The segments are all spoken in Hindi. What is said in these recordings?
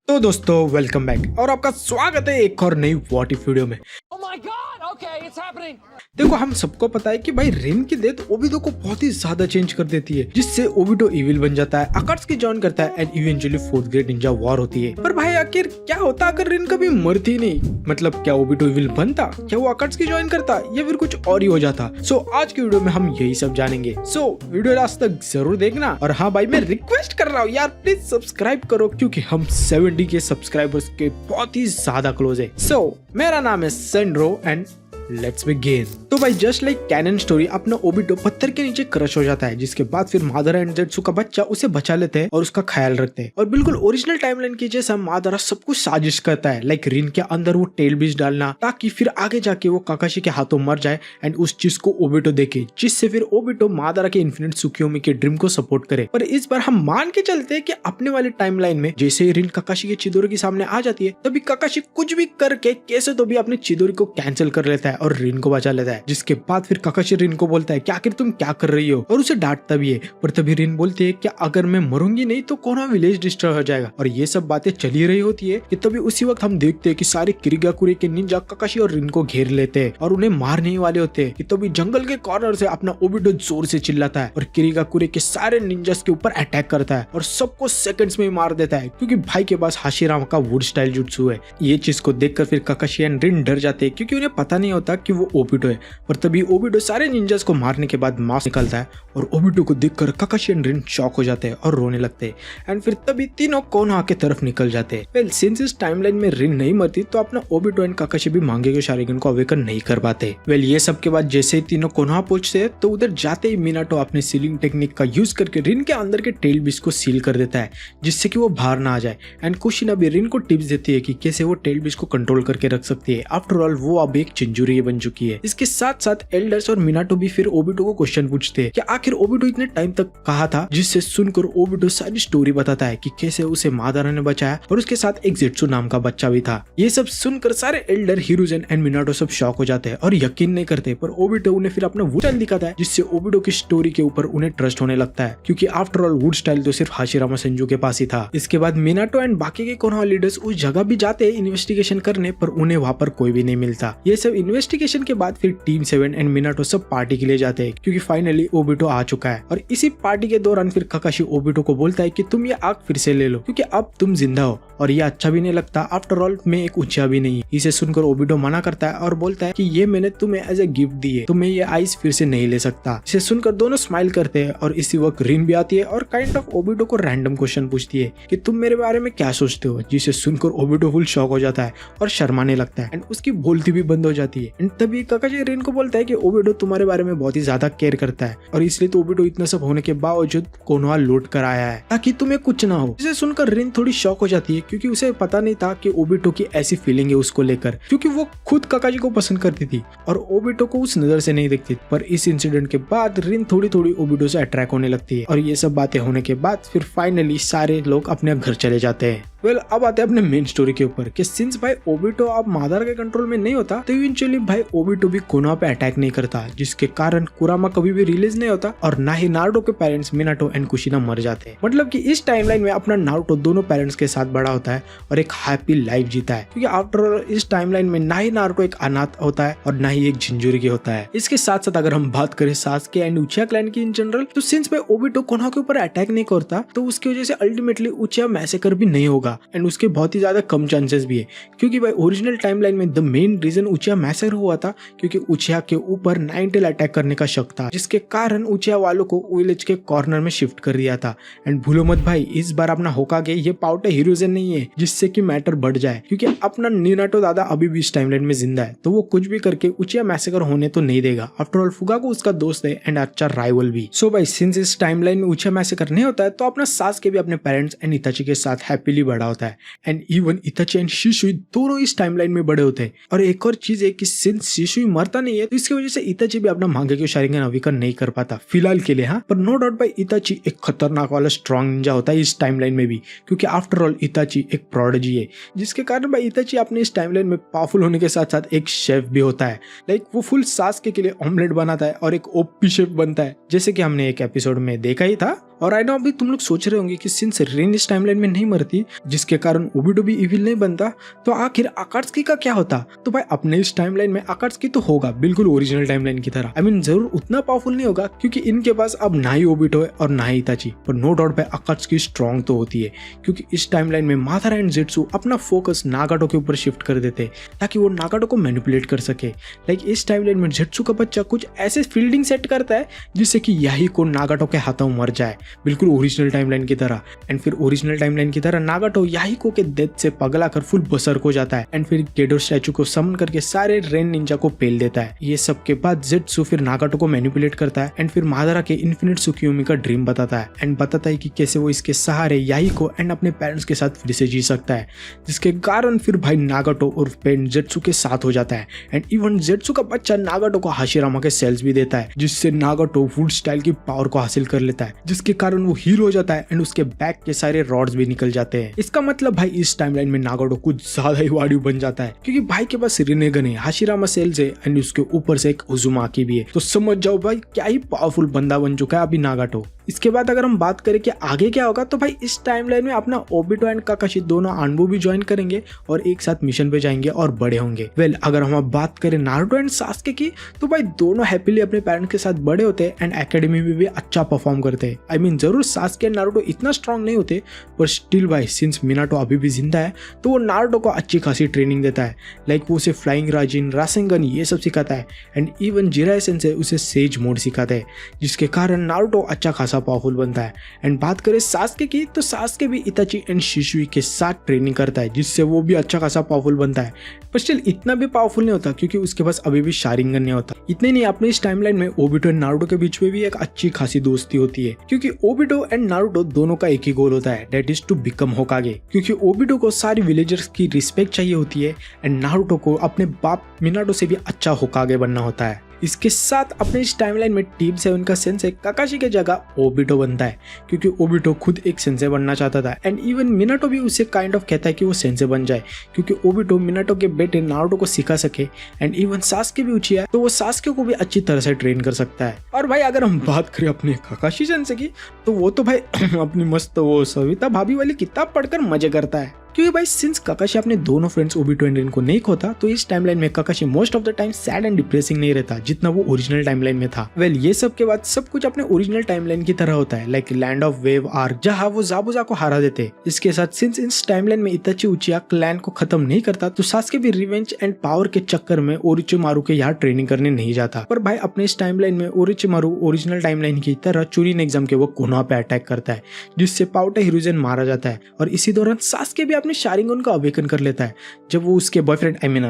तो दोस्तों वेलकम बैक और आपका स्वागत है एक और नई व्हाट इफ वीडियो में। Oh my God! Okay, it's happening. देखो हम सबको पता है कि भाई रिन की डेथ ओबिटो को बहुत ही ज्यादा चेंज कर देती है, जिससे ओबिटो इविल बन जाता है, अकाट्सुकी जॉइन करता है and eventually fourth great Ninja war होती है। पर भाई आखिर क्या होता अगर रिन कभी मरती नहीं? मतलब क्या ओबिटो इविल बनता, क्या वो अकाट्सुकी जॉइन करता या फिर कुछ और ही हो जाता? सो आज की वीडियो में हम यही सब जानेंगे। सो वीडियो लास्ट तक जरूर देखना। और हाँ भाई मैं रिक्वेस्ट कर रहा हूँ यार, प्लीज सब्सक्राइब करो क्योंकि हम 70 के सब्सक्राइबर्स के बहुत ही ज्यादा क्लोज है। सो मेरा नाम है सेंड्रो एंड लेट्स बिगिन। तो भाई जस्ट लाइक कैनन स्टोरी, अपना ओबिटो पत्थर के नीचे क्रश हो जाता है, जिसके बाद फिर मादारा एंड ज़ेत्सु का बच्चा उसे बचा लेते हैं और उसका ख्याल रखते हैं। और बिल्कुल ओरिजिनल टाइमलाइन की जैसा मादारा सब कुछ साजिश करता है, लाइक रिन के अंदर वो टेल बीज डालना ताकि फिर आगे जाके वो काकाशी के हाथों मर जाए एंड उस चीज को ओबिटो देखे, जिससे फिर ओबिटो मादारा के इन्फिनिट सुकियोमी के ड्रीम को सपोर्ट करे। पर इस बार हम मान के चलते हैं कि अपने वाली टाइमलाइन में जैसे ही रिन काकाशी के चिदोरी के सामने आ जाती है, तभी काकाशी कुछ भी करके कैसे तो भी अपने चिदोरी को कैंसिल कर लेता है और रिन को बचा लेता है। जिसके बाद फिर काकाशी रिन को बोलता है कि आखिर तुम क्या कर रही हो, और उसे डांटता भी है। पर तभी रिन बोलती है कि अगर मैं मरूंगी नहीं तो कोनोहा विलेज डिस्ट्रॉय हो जाएगा। और ये सब बातें चली रही होती है कि तभी उसी वक्त हम देखते हैं कि सारे किरिगाकुरे के निंजा काकाशी और रिन को घेर लेते हैं और उन्हें मारने वाले होते हैं कि तभी जंगल के कॉर्नर से अपना ओबिटो जोर से चिल्लाता है और किरिगाकुरे के सारे निंजास के ऊपर अटैक करता है और सबको सेकंड्स में मार देता है, क्योंकि भाई के पास हाशिरामा का वुड स्टाइल जुत्सु है। ये चीज को देखकर फिर काकाशी एंड रिन डर जाते हैं, क्योंकि उन्हें पता नहीं होता कि वो ओबिटो है। पर तभी ओबिटो सारे निंजास को मारने के बाद मास्क निकलता है और ओबिटो को देखकर काकाशी एंड रिन शॉक हो जाते हैं और रोने लगते हैं। एंड फिर तभी तीनों कोनोहा की तरफ निकल जाते हैं। वेल सिंस इस टाइमलाइन में रिन नहीं मरती तो अपना ओबिटो एंड काकाशी भी मांगे के शारिगन को अवेकन नहीं कर पाते। वेल ये सब के बाद जैसे ही तीनों कोनोहा पहुंचते हैं तो उधर जाते ही मिनाटो अपने सीलिंग टेक्निक का यूज करके रिन के अंदर के टेल बीज को सील कर देता है, जिससे कि वो बाहर ना आ जाए। एंड कुशिना भी रिन को टिप्स देती है कि कैसे वो टेल बीज को कंट्रोल करके रख सकती है। आफ्टर ऑल वो अब एक चिंजुरी बन चुकी है। इसके साथ साथ एल्डर्स और मिनाटो भी फिर ओबिटो को क्वेश्चन पूछते हैं कि आखिर ओबिटो इतने टाइम तक कहा था, जिससे सुनकर ओबिटो सारी स्टोरी बताता है कि कैसे उसे मादारा ने बचाया और उसके साथ एक ज़ेत्सु नाम का बच्चा भी था। ये सब सुनकर सारे एल्डर हिरुजेन एंड मिनाटो सब शॉक हो जाते हैं और यकीन नहीं करते। पर ओबिटो उन्हें फिर अपना वुड स्टाइल दिखाता है, जिससे ओबिटो की स्टोरी के ऊपर उन्हें ट्रस्ट होने लगता है, क्योंकि आफ्टर ऑल वुड स्टाइल तो सिर्फ हाशिरामा सेंजू के पास ही था। इसके बाद मिनाटो एंड बाकी के कोनोहा लीडर्स उस जगह भी जाते हैं इन्वेस्टिगेशन करने, पर उन्हें वहां पर कोई भी नहीं मिलता। ये सब इन्वेस्टिगेशन के बाद फिर टीम 7 एंड मिनाटो सब पार्टी के लिए जाते हैं, क्योंकि फाइनली ओबिटो आ चुका है। और इसी पार्टी के दौरान फिर काकाशी ओबिटो को बोलता है कि तुम ये आग फिर से ले लो, क्योंकि अब तुम जिंदा हो और ये अच्छा भी नहीं लगता। आफ्टर ऑल मैं एक उच्चा भी नहीं। इसे सुनकर ओबिटो मना करता है और बोलता है कि ये मैंने तुम्हें एज ए गिफ्ट दी है, तो मैं ये आइस फिर से नहीं ले सकता। इसे सुनकर दोनों स्माइल करते हैं और इसी वक्त रिन भी आती है और काइंड ऑफ ओबिटो को रैंडम क्वेश्चन पूछती है कि तुम मेरे बारे में क्या सोचते हो, जिसे सुनकर ओबिटो फुल शॉक हो जाता है और शर्माने लगता है एंड उसकी बोलती भी बंद हो जाती है। एंड तभी काकाशी रिन को बोलता है कि ओबिटो तुम्हारे बारे में बहुत ही ज्यादा केयर करता है और इसलिए तो ओबिटो इतना सब होने के बावजूद कोनोहा लूट कर आया है ताकि तुम्हें कुछ ना हो। इसे सुनकर रिन थोड़ी शॉक हो जाती है, क्योंकि उसे पता नहीं था कि ओबिटो की ऐसी फीलिंग है उसको लेकर, क्योंकि वो खुद काकाशी को पसंद करती थी और ओबिटो को उस नजर से नहीं देखती। पर इस इंसिडेंट के बाद रिन थोड़ी थोड़ी ओबिटो से अट्रैक्ट होने लगती है और ये सब बातें होने के बाद फिर फाइनली सारे लोग अपने घर चले जाते हैं। वेल अब आते हैं अपने मेन स्टोरी के ऊपर कि सिंस भाई ओबिटो अब मादारा के कंट्रोल में नहीं होता तो इवेंचुअली भाई ओबिटो भी कोनोहा पे अटैक नहीं करता, जिसके कारण कुरामा कभी भी रिलीज नहीं होता और ना ही नारुतो के पेरेंट्स मिनाटो एंड कुशिना मर जाते हैं। मतलब कि इस टाइमलाइन में अपना नारुतो दोनों पेरेंट्स के साथ बड़ा होता है और एक हैप्पी लाइफ जीता है, क्योंकि आफ्टर ऑल इस टाइमलाइन में ना ही नारुतो एक अनाथ होता है और ना ही एक जिंजुरी होता है। इसके साथ साथ अगर हम बात करें सासुके एंड उचिहा क्लैन की इन जनरल, तो सिंस भाई ओबिटो कोनोहा के ऊपर अटैक नहीं करता तो उसकी वजह से अल्टीमेटली उचिहा मैसेकर भी नहीं होगा एंड उसके बहुत ही ज्यादा कम चांसेस भी है, क्योंकि भाई ओरिजिनल टाइमलाइन में the main reason Uchiha massacre हुआ था क्योंकि उचिहा के ऊपर नाइन टेल अटैक करने का शक था, जिसके कारण उचिहा वालों को विलेज के कॉर्नर में शिफ्ट कर दिया था। एंड भूलो मत भाई इस बार अपना होकागे ये पाउटे हिरुजेन नहीं है, जिससे कि मैटर बढ़ जाए, क्योंकि अपना मिनाटो दादा अभी भी इस टाइमलाइन में जिंदा है, तो वो कुछ भी करके उचिहा मैसेकर होने तो नहीं देगा। आफ्टर ऑल फुगाको उसका दोस्त है एंड अच्छा राइवल भी। सो भाई सिंस इस टाइमलाइन में उचिहा मैसेकर नहीं होता है तो अपना सासुके भी अपने पेरेंट्स एंड इताची के साथ हैप्पीली बड़ा होता है एंड इवन इताची एंड शिशुई दोनों इस टाइमलाइन में बड़े होते हैं। और एक और चीज है कि सिंस शिशुई मरता नहीं है तो इसकी वजह से इताची भी अपना मांगेक्यो शारिंगन अवेकन नहीं कर पाता फिलहाल के लिए। हाँ, पर नो डाउट भाई इताची एक खतरनाक वाला स्ट्रॉन्ग निंजा होता है इस टाइमलाइन में भी, क्योंकि आफ्टर ऑल इताची एक प्रोडिजी है, जिसके कारण भाई इताची अपने इस टाइमलाइन में पावरफुल होने के साथ साथ एक शेफ भी होता है। लाइक वो फुल सासुके के लिए ऑमलेट बनाता है और एक ओपी शेफ बनता है, जैसे कि हमने एक एपिसोड में देखा ही था। और आई नो अभी तुम लोग सोच रहे होंगे कि सिंस रिन इस टाइमलाइन में नहीं मरती जिसके कारण ओबिटो भी इविल नहीं बनता। तो आखिर अकात्सुकी का क्या होता? तो भाई अपने इस टाइमलाइन में अकात्सुकी तो होगा बिल्कुल ओरिजिनल टाइमलाइन की तरह। जरूर उतना पावरफुल नहीं होगा क्योंकि इनके पास अब ना ही ओबिटो है और ना ही इताची, पर नो डाउट भाई अकात्सुकी स्ट्रॉन्ग तो होती है क्योंकि इस टाइमलाइन में मादारा एंड जेट्सु अपना फोकस नागाटो के ऊपर शिफ्ट कर देते ताकि वो नागाटो को मैनिपुलेट कर सके। लाइक इस टाइमलाइन में जेट्सु का बच्चा कुछ ऐसे फील्डिंग सेट करता है जिससे कि यही को नागाटो के हाथों मर जाए बिल्कुल ओरिजिनल टाइमलाइन की तरह। एंड फिर ओरिजिनल टाइमलाइन की तरह नागाटो याहिको के डेथ से पगला कर फुल बसर्क हो जाता है एंड फिर गेडो स्टैचू को समन करके सारे रेन निंजा को पेल देता है। ये सब के बाद जेट्सु फिर नागाटो को मैनिपुलेट करता है एंड फिर मादारा के इन्फिनिट सुकियोमी का ड्रीम बताता है एंड बताता है कि कैसे वो इसके सहारे याहिको एंड अपने पेरेंट्स के साथ फिर से जी सकता है, जिसके कारण फिर भाई नागाटो और पेन जेट्सु के साथ हो जाता है। एंड इवन जेट्सु का बच्चा नागाटो को हाशिरामा के सेल्स भी देता है जिससे नागाटो वुड स्टाइल की पावर को हासिल कर लेता है, जिसके कारण वो हीरो हो जाता है एंड उसके बैक के सारे रॉड्स भी निकल जाते हैं। इसका मतलब भाई इस टाइमलाइन में नागाटो कुछ ज्यादा ही वाडियो बन जाता है क्योंकि भाई के पास रिनेगन है, हाशिरामा सेल्स है एंड उसके ऊपर से एक उजुमाकी भी है। तो समझ जाओ भाई क्या ही पावरफुल बंदा बन चुका है अभी नागाटो। इसके बाद अगर हम बात करें कि आगे क्या होगा तो भाई इस टाइमलाइन में अपना ओबिटो एंड काकाशी दोनों आनबो भी ज्वाइन करेंगे और एक साथ मिशन पे जाएंगे और बड़े होंगे। अगर हम अब बात करें नारुतो एंड सास्के की तो भाई दोनों हैप्पीली अपने पेरेंट्स के साथ बड़े होते हैं एंड एकेडमी में भी अच्छा परफॉर्म करते हैं। जरूर सास्के एंड नारुतो इतना स्ट्रांग नहीं होते पर स्टिल भाई सिंस मिनाटो अभी भी जिंदा है तो वो नारुतो को अच्छी खासी ट्रेनिंग देता है। लाइक वो उसे फ्लाइंग राजिन, रासेंगन ये सब सिखाता है एंड इवन जिराई सेंसेई उसे सेज मोड सिखाता है, जिसके कारण नारुतो अच्छा खासा पावरफुल बनता है। एंड बात करें सास्के की तो सास्के भी इताची एंड शिशुई के साथ ट्रेनिंग करता है जिससे वो भी अच्छा खासा पावरफुल बनता है, पर स्टिल इतना भी पावरफुल नहीं होता क्योंकि उसके पास अभी भी शारिंगन नहीं होता। इतने नहीं, अपने इस टाइमलाइन में ओबिटो एंड नारुतो के बीच में भी एक अच्छी खासी दोस्ती होती है क्योंकि ओबिटो एंड नारुतो दोनों का एक ही गोल होता है, that is to become Hokage. क्योंकि ओबिटो को सारी विलेजर्स की रिस्पेक्ट चाहिए होती है एंड नारुतो को अपने बाप मिनाटो से भी अच्छा होकागे बनना होता है। इसके साथ अपने इस टाइमलाइन में टीम 7 का सेंसे काकाशी की जगह ओबिटो बनता है क्योंकि ओबिटो खुद एक सेंसे बनना चाहता था एंड इवन मिनाटो भी उसे काइंड ऑफ कहता है कि वो सेंसे बन जाए क्योंकि ओबिटो मिनाटो के बेटे नारुतो को सिखा सके। एंड इवन सास्के भी उचिया तो वो सास्के को भी अच्छी तरह से ट्रेन कर सकता है। और भाई अगर हम बात करें अपने काकाशी सेंसे की तो वो तो भाई अपनी मस्त वो सविता भाभी वाली किताब पढ़कर मजे करता है क्योंकि भाई सिंस काकाशी अपने दोनों फ्रेंड्स ओबिटो एंड रिन को नहीं खोता तो इस टाइमलाइन में काकाशी most of the time sad and depressing नहीं रहता जितना वो ओरिजिनल टाइमलाइन में था। ये सब के बाद सब कुछ अपने ओरिजिनल टाइमलाइन की तरह होता है, like land of wave arc जहां वो जाबुजा को हरा देते। इसके साथ सिंस इस टाइमलाइन में इताची उचिया क्लैन को खत्म नहीं करता तो सास्के भी रिवेंज एंड पावर के चक्कर में ओरिचिमारू के यहाँ ट्रेनिंग करने नहीं जाता। पर भाई अपने इस टाइमलाइन में ओरिचिमारू ओरिजिनल टाइमलाइन की तरह चुरिन एग्जाम के वो कोनोहा पे अटैक करता है जिससे पाउटे हिरुजेन मारा जाता है और इसी दौरान सास्के भी अपने शारिंगन का अवेकन कर लेता है जब वो उसके बॉयफ्रेंड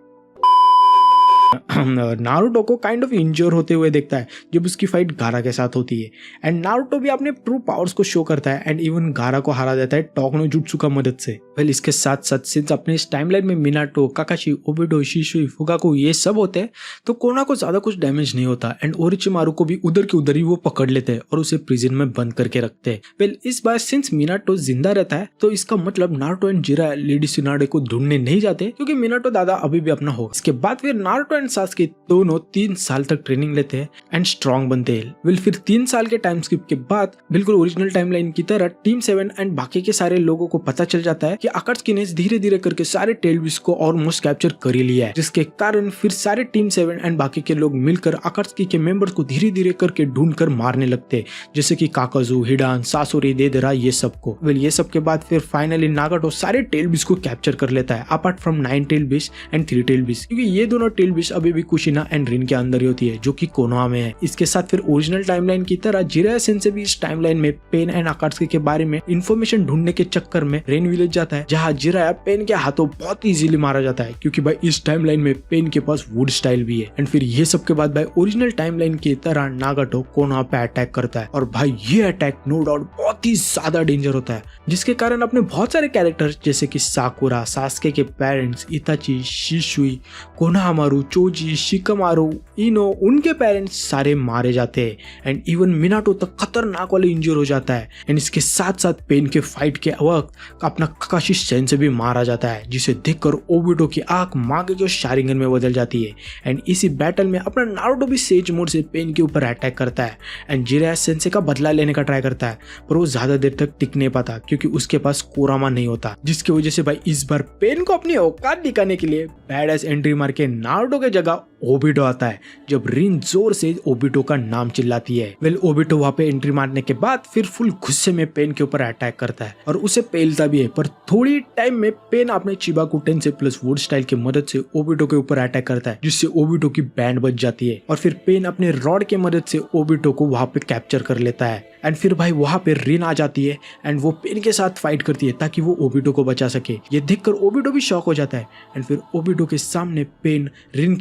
नारुतो को काइंड ऑफ इंजर होते हुए देखता है जब उसकी फाइट गारा के साथ होती है एंड नारुतो भी अपने ट्रू पावर्स को शो करता है एंड इवन गारा को हरा देता है टोकनो जुत्सु का मदद से। इसके साथ साथ सिंस अपने इस टाइमलाइन में मिनाटो, काकाशी, ओबिटो, शिशुई, फुगाको ये सब होते हैं तो कोना को ज्यादा कुछ डैमेज नहीं होता एंड ओरिचिमारू को भी उधर के उधर ही वो पकड़ लेते हैं और उसे प्रिजन में बंद करके रखते हैं। इस बार सिंस मिनाटो जिंदा रहता है तो इसका मतलब नारुतो एंड जिरा लेडी सुनाडे को ढूंढने नहीं जाते क्योंकि मिनाटो दादा अभी भी अपना हो। इसके बाद फिर नारुतो एंड सास्के दोनों 3 साल तक ट्रेनिंग लेते हैं एंड स्ट्रॉन्ग बनते हैं। फिर 3 साल के टाइम स्किप के बाद बिल्कुल ओरिजिनल टाइमलाइन की तरह टीम 7 एंड बाकी के सारे लोगों को पता चल जाता है कि अकात्सुकी ने धीरे धीरे करके सारे टेलबिस को ऑलमोस्ट कैप्चर कर ही लिया है, जिसके कारण फिर सारे टीम 7 एंड बाकी के लोग मिलकर अकात्सुकी के मेंबर्स को धीरे धीरे करके ढूंढ कर मारने लगते, जैसे कि काकाजू, हिडान, सासोरी, देदरा ये सबको। ये सब के बाद फिर फाइनली नागाटो सारे टेलबिस को कैप्चर कर लेता है अपार्ट फ्रॉम 9 टेलबिस एंड 3 टेलबिस, क्योंकि ये दोनों टेलबिस अभी भी कुशिना एंड रिन के अंदर ही होती है जो कि कोनोहा में है। इसके साथ फिर ओरिजिनल टाइमलाइन की तरह जिराया सेंसेई भी इस टाइमलाइन में पेन एंड अकात्सुकी के बारे में इंफॉर्मेशन ढूंढने के चक्कर में रेन विलेज जाता है, जहाँ जिराया पेन के हाथों बहुत इजीली मारा जाता है क्योंकि भाई इस टाइमलाइन में पेन के पास वुड स्टाइल भी है। एंड फिर ये सब के बाद भाई ओरिजिनल टाइमलाइन की तरह नागाटो कोनोहा पे अटैक करता है और भाई ये अटैक नो डाउट बहुत ही ज्यादा डेंजर होता है, जिसके कारण अपने बहुत सारे कैरेक्टर्स जैसे कि साकुरा, सास्के के पेरेंट्स, इताची, शिशुई, कोनोहामारू, चोजी, शिकामारू, इनो, उनके पेरेंट्स सारे मारे जाते हैं एंड इवन मिनाटो तक खतरनाक वाले इंजर हो जाता है। एंड इसके साथ साथ पेन के फाइट के वक्त अपना काकाशी सेंसे भी मारा जाता है, जिसे देखकर ओबिटो की आंख मागे के शारिंगन में बदल जाती है। एंड इसी बैटल में अपना नारुतो भी सेज मोड से पेन के ऊपर अटैक करता है एंड जिराया सेंसे का बदला लेने का ट्राई करता है, पर वो ज्यादा देर तक टिक नहीं पाता क्योंकि उसके पास कोरामा नहीं होता, जिसकी वजह से भाई इस बार पेन को अपनी औकात दिखाने के लिए बैडएस एंट्री मार के नारुतो के जगह ओबिटो आता है। जब रिन जोर से ओबिटो का नाम चिल्लाती है, वेल ओबिटो वहां पे एंट्री मारने के बाद फिर फुल गुस्से में पेन के ऊपर अटैक करता है और उसे पेलता भी है, पर थोड़ी टाइम में पेन अपने चिबाकू टेंसे प्लस वुड स्टाइल की मदद से ओबिटो के ऊपर अटैक करता है, जिससे ओबिटो की बैंड बच जाती है और फिर पेन अपने रॉड के मदद से ओबिटो को वहां पे कैप्चर कर लेता है। एंड फिर भाई वहां पे रिन आ जाती है एंड वो पेन के साथ फाइट करती है ताकि वो ओबिटो को बचा सके। ये देखकर ओबिटो भी शॉक हो जाता है एंड फिर ओबिटो के सामने पेन रिन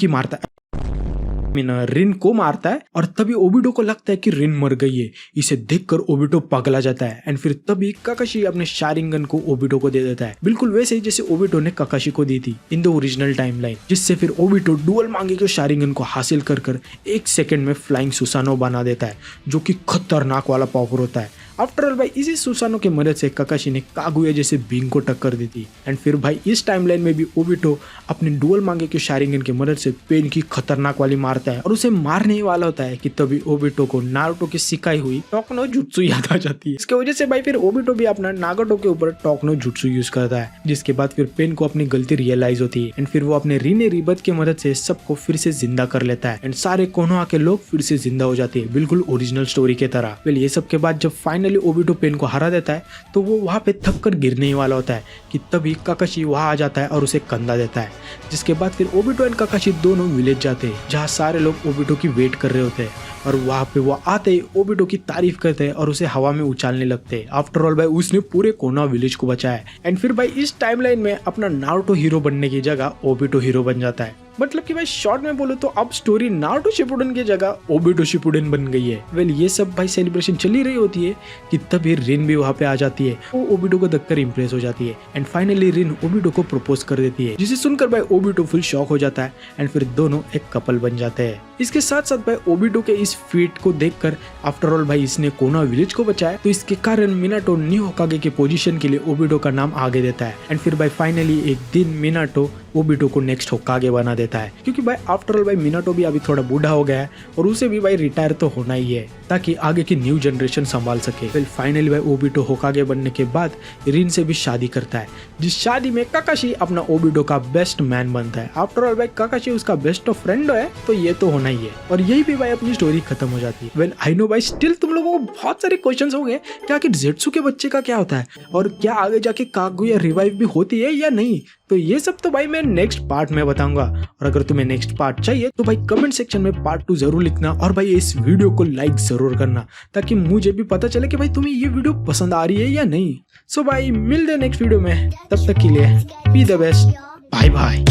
को मारता है और तभी ओबिटो को लगता है कि रिन मर गई है। इसे देखकर ओबिटो पगला जाता है एंड फिर तभी काकाशी अपने शारिंगन को ओबिटो को दे देता है, बिल्कुल वैसे ही जैसे ओबिटो ने काकाशी को दी थी इन द ओरिजिनल टाइमलाइन, जिससे फिर ओबिटो डुअल मांगे के शारिंगन को हासिल कर 1 सेकंड में फ्लाइंग सुसानो बना देता है, जो कि खतरनाक वाला पावर होता है। आफ्टर ऑल भाई इसी सुसानो की मदद से काकाशी ने कागुया जैसे बींग को टक्कर दी थी। एंड फिर भाई इस टाइमलाइन में भी ओबिटो अपने डुअल मांगे के शारिंगन की मदद से पेन की खतरनाक वाली मारता है और उसे मारने ही वाला होता है कि तभी ओबिटो को नारुतो की सिखाई हुई टोकनो जुत्सु याद आ जाती है। इसके वजह से भाई फिर ओबिटो भी अपना नागाटो के ऊपर टोकनो जुत्सु यूज करता है, जिसके बाद फिर पेन को अपनी गलती रियलाइज होती है एंड फिर वो अपने रीने रिबत की मदद से सबको फिर से जिंदा कर लेता है एंड सारे कोनोहा के लोग फिर से जिंदा हो जाते हैं, बिल्कुल ओरिजिनल स्टोरी की तरह। वेल ये सब के बाद जब फाइनली ओबिटो पेन को हरा देता है तो वो वहां पे थक कर गिरने ही वाला होता है कि तभी काकाशी वहां आ जाता है और उसे कंधा देता है, जिसके बाद फिर ओबिटो एंड काकाशी दोनों विलेज जाते हैं जहाँ सारे लोग ओबिटो की वेट कर रहे होते हैं और वहां पे वो आते ही ओबिटो की तारीफ करते हैं और उसे हवा में उछालने लगते हैं। आफ्टर ऑल भाई उसने पूरे कोनोहा विलेज को बचाया एंड फिर भाई इस टाइमलाइन में अपना नारुतो हीरो बनने की जगह ओबिटो हीरो बन जाता है। मतलब कि भाई शॉर्ट में बोलो तो अब स्टोरी नारुतो शिपुडेन की जगह ओबिटो शिपुडेन बन गई है। वेल ये सब भाई सेलिब्रेशन चली रही होती है कि तभी रिन भी वहां पे आ जाती है, वो ओबिटो को देखकर इंप्रेस हो जाती है एंड फाइनली रिन ओबिटो को प्रपोज कर देती है, जिसे सुनकर भाई ओबिटो फुल शॉक हो जाता है एंड फिर दोनों एक कपल बन जाते हैं। इसके साथ साथ भाई ओबिटो के इस फीट को देखकर आफ्टर ऑल भाई इसने कोनोहा विलेज को बचाया, तो इसके कारण मिनाटो न्यू होकागे के पोजीशन के लिए ओबिटो का नाम आगे देता है एंड फिर भाई फाइनली एक दिन मिनाटो ओबिटो को नेक्स्ट होकागे बना देता है, क्योंकि भाई आफ्टर ऑल भाई मिनाटो भी अभी थोड़ा बूढ़ा हो गया है और उसे भी भाई रिटायर तो होना ही है ताकि आगे की न्यू जनरेशन संभाल सके। फिर फाइनली भाई ओबिटो होकागे बनने के बाद रिन से भी शादी करता है, जिस शादी में काकाशी अपना ओबिटो का बेस्ट मैन बनता है। आफ्टर ऑल भाई काकाशी उसका बेस्ट ऑफ फ्रेंड है तो ये तो होना ही है और यही भी भाई अपनी स्टोरी खत्म हो जाती है। वेल आई नो भाई स्टिल तुम लोगों को बहुत सारे क्वेश्चंस होंगे कि आखिर जेट्सु के बच्चे का क्या होता है और क्या आगे जाके कागुया रिवाइव भी होती है या नहीं, तो ये सब तो भाई मैं नेक्स्ट पार्ट में बताऊंगा। और अगर तुम्हें नेक्स्ट पार्ट चाहिए तो भाई कमेंट सेक्शन में पार्ट 2 जरूर लिखना और भाई इस वीडियो को लाइक जरूर करना ताकि मुझे भी पता चले कि भाई तुम्हें ये वीडियो पसंद आ रही है या नहीं। सो भाई मिलते हैं नेक्स्ट वीडियो में, तब तक के लिए be the best, bye bye.